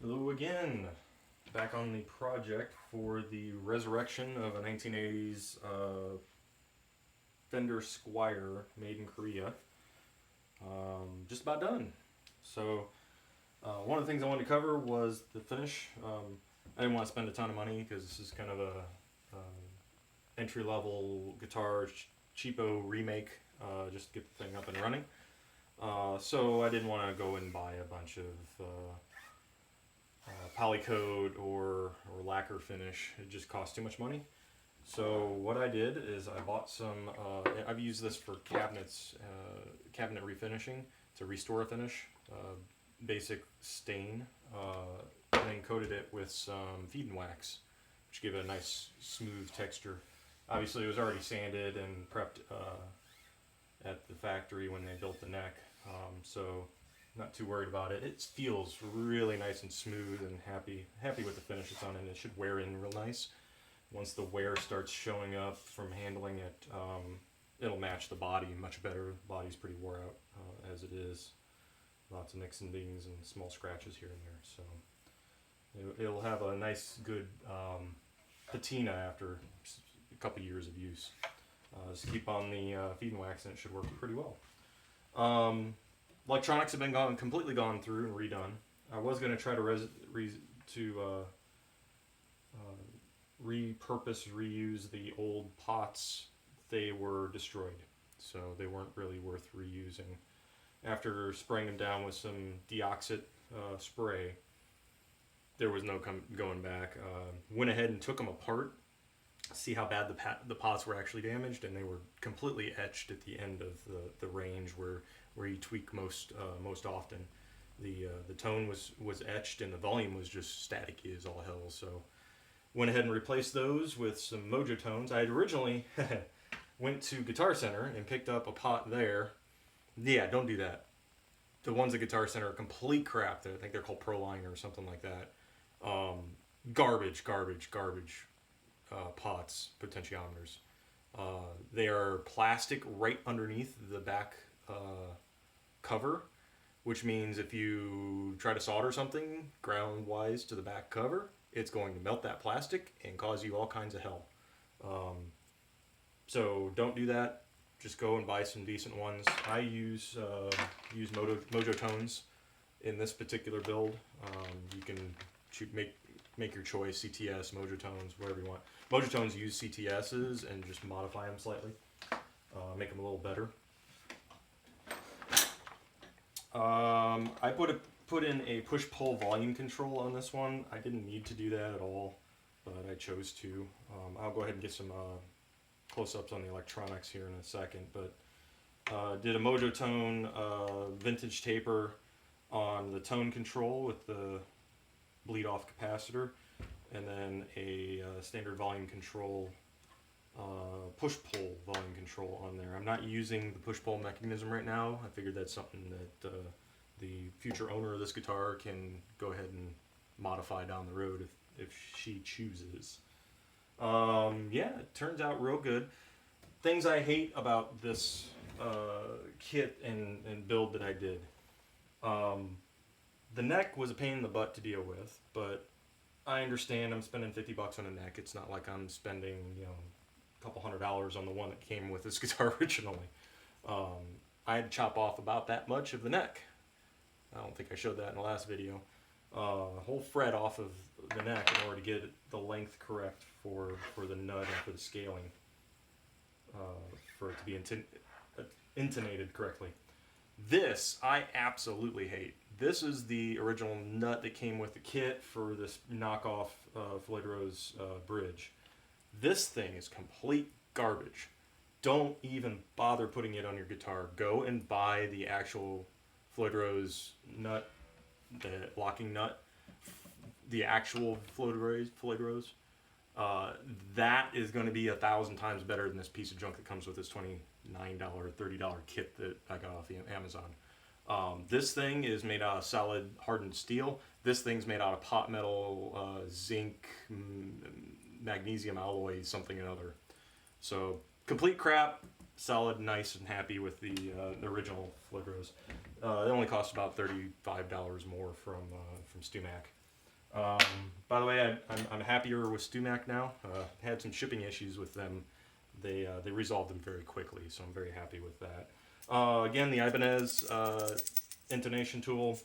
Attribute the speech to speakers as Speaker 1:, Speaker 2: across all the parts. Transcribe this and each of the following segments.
Speaker 1: Hello again, back on the project for the resurrection of a 1980s Fender Squire made in Korea. Just about done. So one of the things I wanted to cover was the finish. I didn't want to spend a ton of money because this is kind of a entry-level guitar cheapo remake, just to get the thing up and running. So I didn't want to go and buy a bunch of polycoat or lacquer finish. It just costs too much money. So what I did is I bought some, I've used this for cabinets, cabinet refinishing to restore a finish, basic stain, and then coated it with some feed and wax, which gave it a nice smooth texture. Obviously it was already sanded and prepped at the factory when they built the neck, so not too worried about it. It feels really nice and smooth and happy with the finish it's on, and it should wear in real nice. Once the wear starts showing up from handling it, it'll match the body much better. The body's pretty wore out as it is. Lots of nicks and dings and small scratches here and there. So it'll have a nice, good patina after a couple years of use. Just keep on the feed and wax and it should work pretty well. Electronics have been completely gone through and redone. I was going to try to repurpose, reuse the old pots. They were destroyed, so they weren't really worth reusing. After spraying them down with some deoxit spray, there was no going back. Went ahead and took them apart, see how bad the pots were actually damaged, and they were completely etched at the end of the range where you tweak most often. The tone was etched and the volume was just staticky as all hell. So went ahead and replaced those with some Mojo tones. I had originally went to Guitar Center and picked up a pot there. Yeah, don't do that. The ones at Guitar Center are complete crap. I think they're called Proline or something like that. Garbage pots, potentiometers. They are plastic right underneath the back cover, which means if you try to solder something ground-wise to the back cover, it's going to melt that plastic and cause you all kinds of hell. So don't do that. Just go and buy some decent ones. I use Mojo tones in this particular build. You can make your choice: CTS, Mojo tones, whatever you want. Mojo tones use CTSs and just modify them slightly, make them a little better. I put in a push-pull volume control on this one. I didn't need to do that at all, but I chose to. I'll go ahead and get some close-ups on the electronics here in a second, but did a Mojo tone vintage taper on the tone control with the bleed-off capacitor, and then a standard volume control, push-pull volume control on there. I'm not using the push-pull mechanism right now. I figured that's something that the future owner of this guitar can go ahead and modify down the road if she chooses. Yeah, it turns out real good. Things I hate about this kit and build that I did. The neck was a pain in the butt to deal with, but I understand I'm spending $50 on a neck. It's not like I'm spending, a couple $100 on the one that came with this guitar originally. I had to chop off about that much of the neck. I don't think I showed that in the last video. A whole fret off of the neck in order to get the length correct for the nut and for the scaling, for it to be intonated correctly. This I absolutely hate. This is the original nut that came with the kit for this knockoff Floyd Rose bridge. This thing is complete garbage. Don't even bother putting it on your guitar. Go and buy the actual Floyd Rose nut, the locking nut, the actual Floyd Rose. That is going to be 1,000 times better than this piece of junk that comes with this $29, $30 kit that I got off Amazon. This thing is made out of solid hardened steel. This thing's made out of pot metal, zinc, magnesium alloy, something or other. So complete crap. Solid, nice, and happy with the original Floyd Rose. It only cost about $35 more from StuMac. By the way, I'm happier with StewMac now. Had some shipping issues with them. They resolved them very quickly, so I'm very happy with that. Again, the Ibanez intonation tool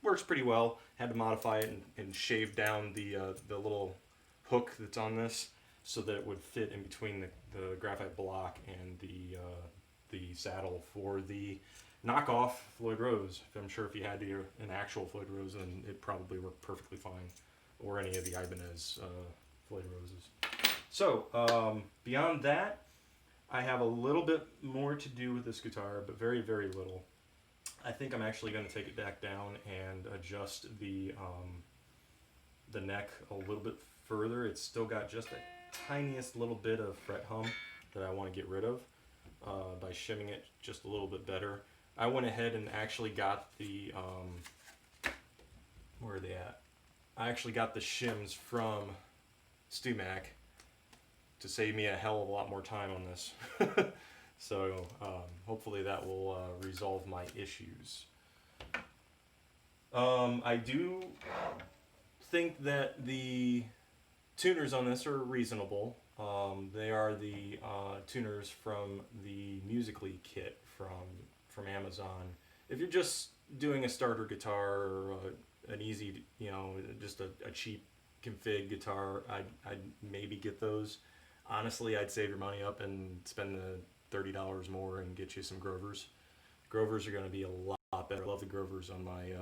Speaker 1: works pretty well. Had to modify it and shave down the little hook that's on this so that it would fit in between the graphite block and the saddle for the knockoff Floyd Rose. I'm sure if you had an actual Floyd Rose, then it probably worked perfectly fine, or any of the Ibanez Floyd Roses. So beyond that, I have a little bit more to do with this guitar, but very, very little. I think I'm actually going to take it back down and adjust the neck a little bit further. It's still got just the tiniest little bit of fret hum that I want to get rid of by shimming it just a little bit better. I went ahead and actually got the, where are they at? I actually got the shims from StewMac to save me a hell of a lot more time on this. So hopefully that will resolve my issues. I do think that the tuners on this are reasonable. They are the tuners from the Musically kit from Amazon. If you're just doing a starter guitar or an easy, just a cheap config guitar, I'd maybe get those. Honestly, I'd save your money up and spend the $30 more and get you some Grovers. Grovers are going to be a lot better. I love the Grovers on my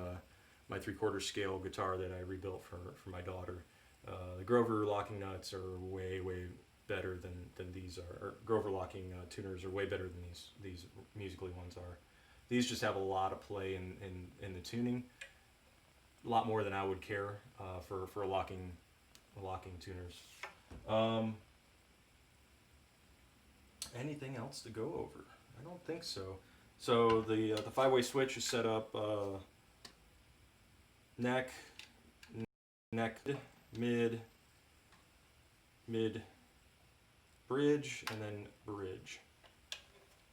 Speaker 1: 3/4 scale guitar that I rebuilt for my daughter. The Grover locking nuts are way better than these are. Or Grover locking tuners are way better than these Musically ones are. These just have a lot of play in the tuning. A lot more than I would care for locking tuners. Anything else to go over? I don't think so. So the 5-way switch is set up neck, mid, bridge, and then bridge.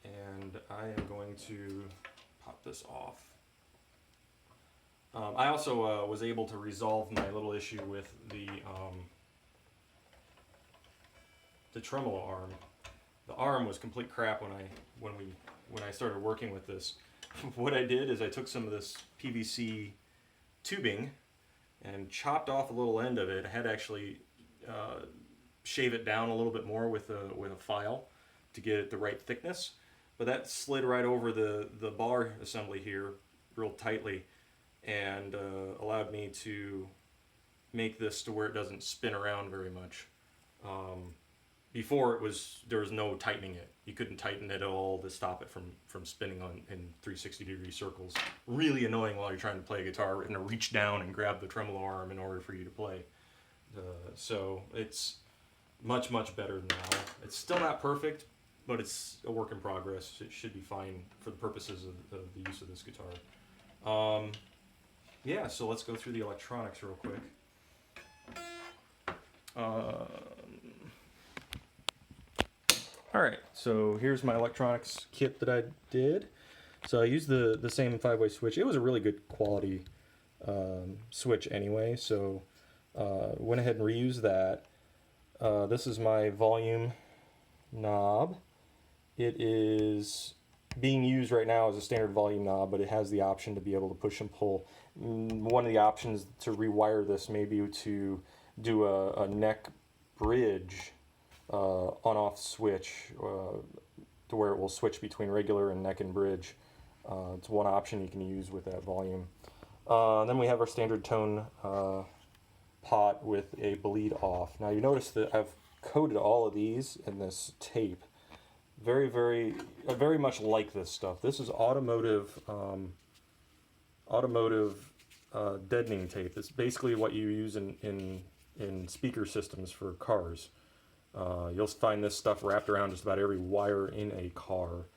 Speaker 1: And I am going to pop this off. I also was able to resolve my little issue with the tremolo arm. The arm was complete crap when I started working with this. What I did is I took some of this PVC tubing and chopped off a little end of it. I had to actually shave it down a little bit more with a file to get it the right thickness. But that slid right over the bar assembly here real tightly and allowed me to make this to where it doesn't spin around very much. Before there was no tightening it. You couldn't tighten it at all to stop it from spinning in 360-degree circles. Really annoying while you're trying to play a guitar and to reach down and grab the tremolo arm in order for you to play. So it's much better now. It's still not perfect, but it's a work in progress. It should be fine for the purposes of the use of this guitar. Yeah, so let's go through the electronics real quick. Alright, so here's my electronics kit that I did. So I used the same 5-way switch. It was a really good quality switch anyway, so went ahead and reused that. This is my volume knob. It is being used right now as a standard volume knob, but it has the option to be able to push and pull. One of the options to rewire this may be to do a neck bridge on-off switch to where it will switch between regular and neck and bridge. It's one option you can use with that volume. Then we have our standard tone pot with a bleed off. Now you notice that I've coated all of these in this tape. Very much like this stuff. This is automotive deadening tape. It's basically what you use in speaker systems for cars. You'll find this stuff wrapped around just about every wire in a car,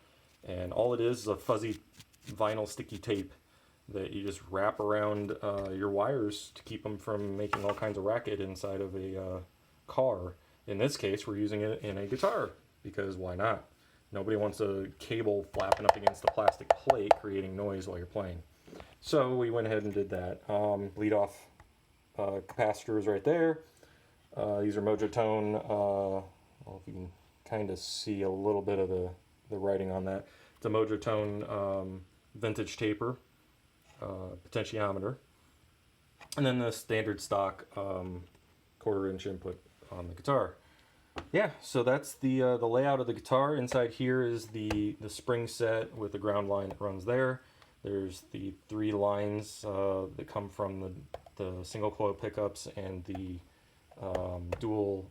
Speaker 1: and all it is a fuzzy vinyl sticky tape that you just wrap around your wires to keep them from making all kinds of racket inside of a car. In this case, we're using it in a guitar because why not? Nobody wants a cable flapping up against the plastic plate creating noise while you're playing. So we went ahead and did that. Bleed off capacitors right there. These are Mojo Tone. I don't know if you can kind of see a little bit of the writing on that. It's a Mojo Tone vintage taper potentiometer, and then the standard stock 1/4 inch input on the guitar. Yeah, so that's the layout of the guitar. Inside here is the spring set with the ground line that runs there. There's the 3 lines that come from the single coil pickups and the dual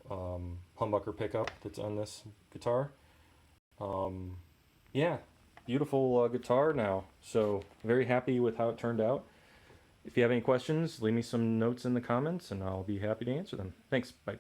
Speaker 1: humbucker pickup that's on this guitar. Yeah, beautiful guitar now. So very happy with how it turned out. If you have any questions, leave me some notes in the comments and I'll be happy to answer them. Thanks. Bye.